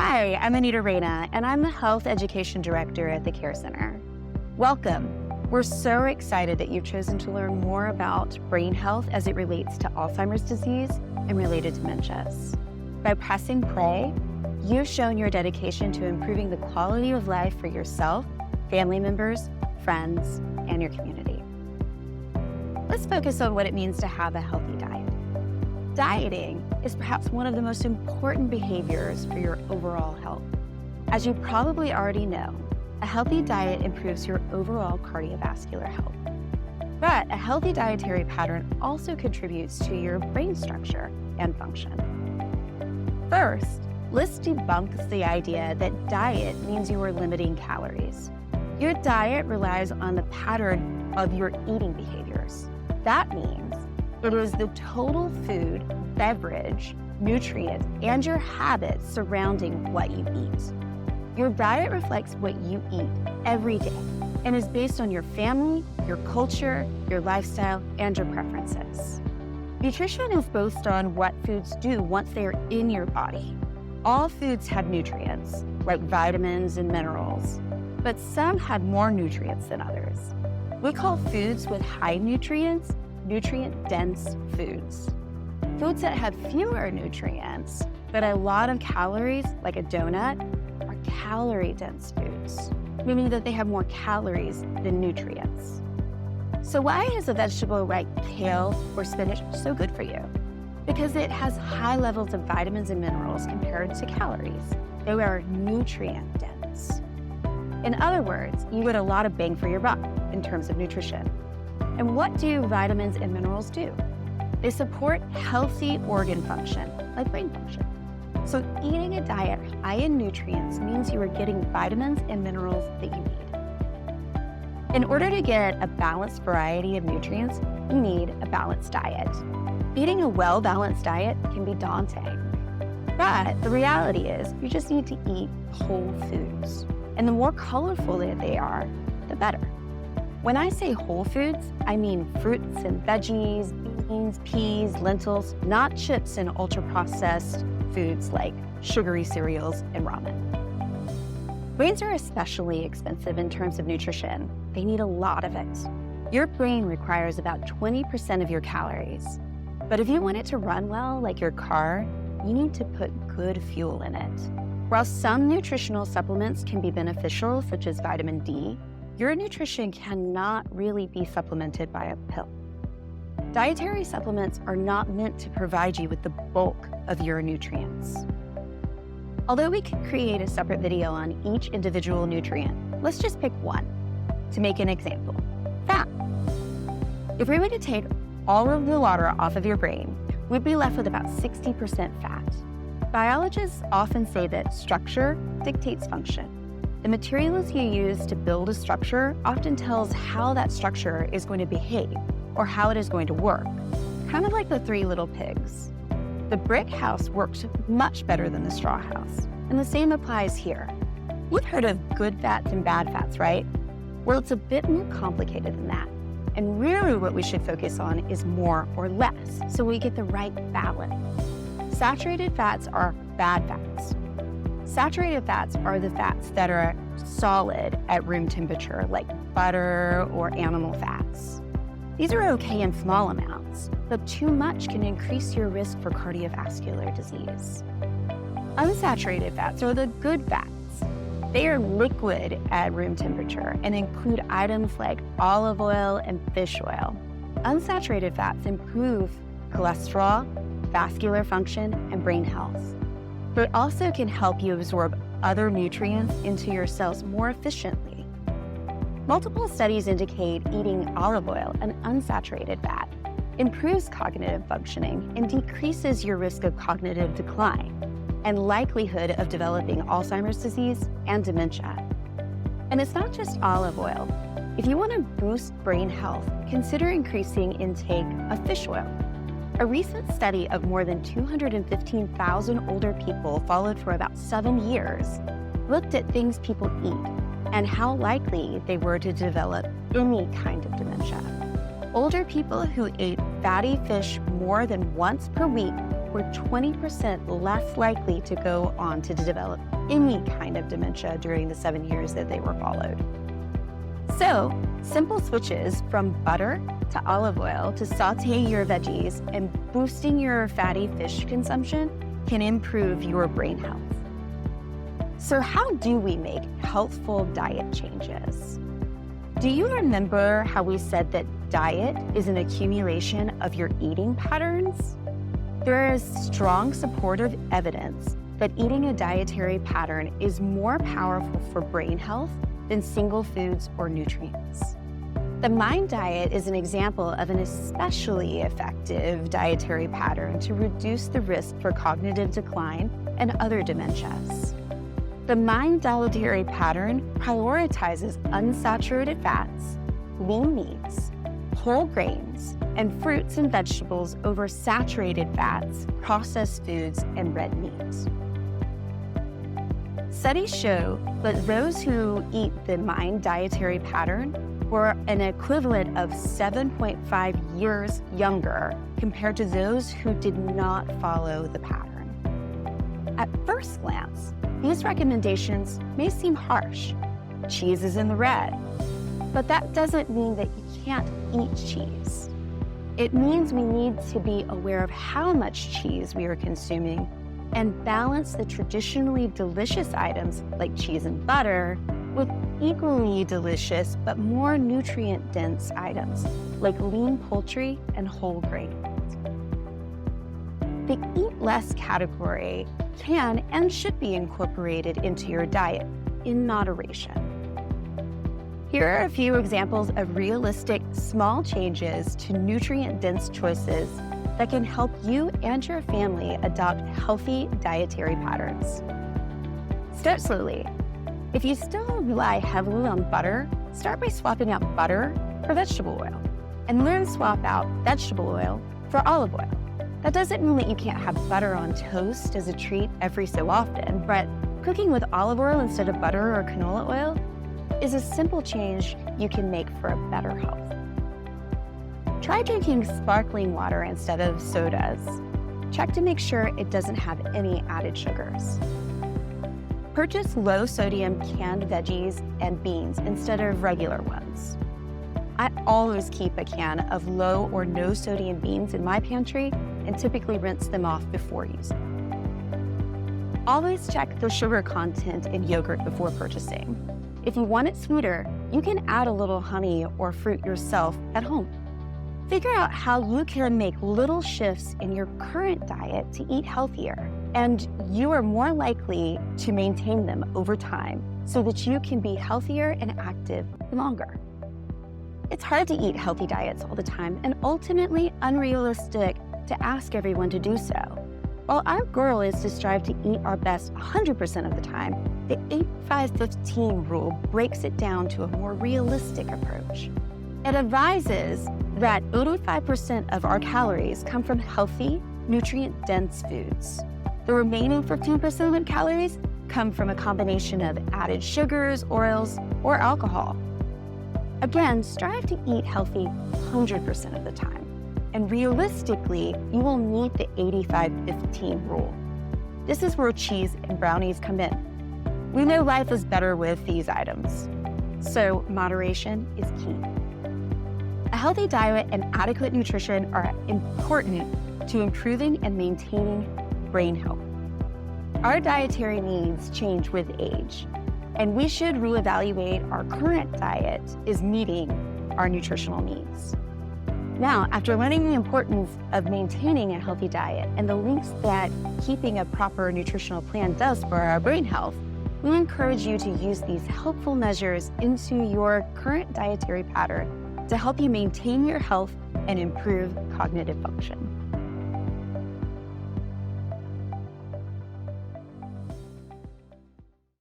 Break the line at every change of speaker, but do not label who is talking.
Hi, I'm Anita Reyna, and I'm the Health Education Director at the Care Center. Welcome. We're so excited that you've chosen to learn more about brain health as it relates to Alzheimer's disease and related dementias. By pressing play, you've shown your dedication to improving the quality of life for yourself, family members, friends, and your community. Let's focus on what it means to have a healthy diet. Dieting is perhaps one of the most important behaviors for your overall health. As you probably already know, a healthy diet improves your overall cardiovascular health. But a healthy dietary pattern also contributes to your brain structure and function. First, let's debunk the idea that diet means you are limiting calories. Your diet relies on the pattern of your eating behaviors. That means it is the total food, beverage, nutrients, and your habits surrounding what you eat. Your diet reflects what you eat every day and is based on your family, your culture, your lifestyle, and your preferences. Nutrition is based on what foods do once they are in your body. All foods have nutrients, like vitamins and minerals, but some have more nutrients than others. We call foods with high nutrients nutrient-dense foods. Foods that have fewer nutrients, but a lot of calories, like a donut, are calorie-dense foods, meaning that they have more calories than nutrients. So why is a vegetable like kale or spinach so good for you? Because it has high levels of vitamins and minerals compared to calories. They are nutrient-dense. In other words, you get a lot of bang for your buck in terms of nutrition. And what do vitamins and minerals do? They support healthy organ function, like brain function. So eating a diet high in nutrients means you are getting vitamins and minerals that you need. In order to get a balanced variety of nutrients, you need a balanced diet. Eating a well-balanced diet can be daunting, but the reality is you just need to eat whole foods. And the more colorful they are, the better. When I say whole foods, I mean fruits and veggies, beans, peas, lentils, not chips and ultra-processed foods like sugary cereals and ramen. Brains are especially expensive in terms of nutrition. They need a lot of it. Your brain requires about 20% of your calories. But if you want it to run well, like your car, you need to put good fuel in it. While some nutritional supplements can be beneficial, such as vitamin D, your nutrition cannot really be supplemented by a pill. Dietary supplements are not meant to provide you with the bulk of your nutrients. Although we could create a separate video on each individual nutrient, let's just pick one to make an example. Fat. If we were to take all of the water off of your brain, we'd be left with about 60% fat. Biologists often say that structure dictates function. The materials you use to build a structure often tells how that structure is going to behave or how it is going to work, kind of like the three little pigs. The brick house worked much better than the straw house, and the same applies here. You've heard of good fats and bad fats, right? Well, it's a bit more complicated than that. And really what we should focus on is more or less, so we get the right balance. Saturated fats are bad fats. Saturated fats are the fats that are solid at room temperature, like butter or animal fats. These are okay in small amounts, but too much can increase your risk for cardiovascular disease. Unsaturated fats are the good fats. They are liquid at room temperature and include items like olive oil and fish oil. Unsaturated fats improve cholesterol, vascular function, and brain health. They also can help you absorb other nutrients into your cells more efficiently. Multiple studies indicate eating olive oil, an unsaturated fat, improves cognitive functioning and decreases your risk of cognitive decline and likelihood of developing Alzheimer's disease and dementia. And it's not just olive oil. If you want to boost brain health, consider increasing intake of fish oil. A recent study of more than 215,000 older people followed for about 7 years looked at things people eat and how likely they were to develop any kind of dementia. Older people who ate fatty fish more than once per week were 20% less likely to go on to develop any kind of dementia during the 7 years that they were followed. So, simple switches from butter to olive oil to sauteing your veggies and boosting your fatty fish consumption can improve your brain health. So how do we make healthful diet changes? Do you remember how we said that diet is an accumulation of your eating patterns? There is strong supportive evidence that eating a dietary pattern is more powerful for brain health than single foods or nutrients. The MIND diet is an example of an especially effective dietary pattern to reduce the risk for cognitive decline and other dementias. The MIND dietary pattern prioritizes unsaturated fats, lean meats, whole grains, and fruits and vegetables over saturated fats, processed foods, and red meat. Studies show that those who eat the MIND dietary pattern were an equivalent of 7.5 years younger compared to those who did not follow the pattern. At first glance, these recommendations may seem harsh. Cheese is in the red, but that doesn't mean that you can't eat cheese. It means we need to be aware of how much cheese we are consuming and balance the traditionally delicious items like cheese and butter with equally delicious but more nutrient-dense items like lean poultry and whole grains. The eat less category can and should be incorporated into your diet in moderation. Here are a few examples of realistic small changes to nutrient-dense choices that can help you and your family adopt healthy dietary patterns. Start slowly. If you still rely heavily on butter, start by swapping out butter for vegetable oil, and learn to swap out vegetable oil for olive oil. That doesn't mean that you can't have butter on toast as a treat every so often, but cooking with olive oil instead of butter or canola oil is a simple change you can make for a better health. Try drinking sparkling water instead of sodas. Check to make sure it doesn't have any added sugars. Purchase low-sodium canned veggies and beans instead of regular ones. I always keep a can of low or no sodium beans in my pantry and typically rinse them off before using. Always check the sugar content in yogurt before purchasing. If you want it sweeter, you can add a little honey or fruit yourself at home. Figure out how you can make little shifts in your current diet to eat healthier, and you are more likely to maintain them over time so that you can be healthier and active longer. It's hard to eat healthy diets all the time and ultimately unrealistic to ask everyone to do so. While our goal is to strive to eat our best 100% of the time, the 85-15 rule breaks it down to a more realistic approach. It advises that 85% of our calories come from healthy, nutrient-dense foods. The remaining 15% of calories come from a combination of added sugars, oils, or alcohol. Again, strive to eat healthy 100% of the time. And realistically, you will meet the 85-15 rule. This is where cheese and brownies come in. We know life is better with these items, so moderation is key. A healthy diet and adequate nutrition are important to improving and maintaining brain health. Our dietary needs change with age, and we should reevaluate our current diet is meeting our nutritional needs. Now, after learning the importance of maintaining a healthy diet and the links that keeping a proper nutritional plan does for our brain health, we encourage you to use these helpful measures into your current dietary pattern to help you maintain your health and improve cognitive function.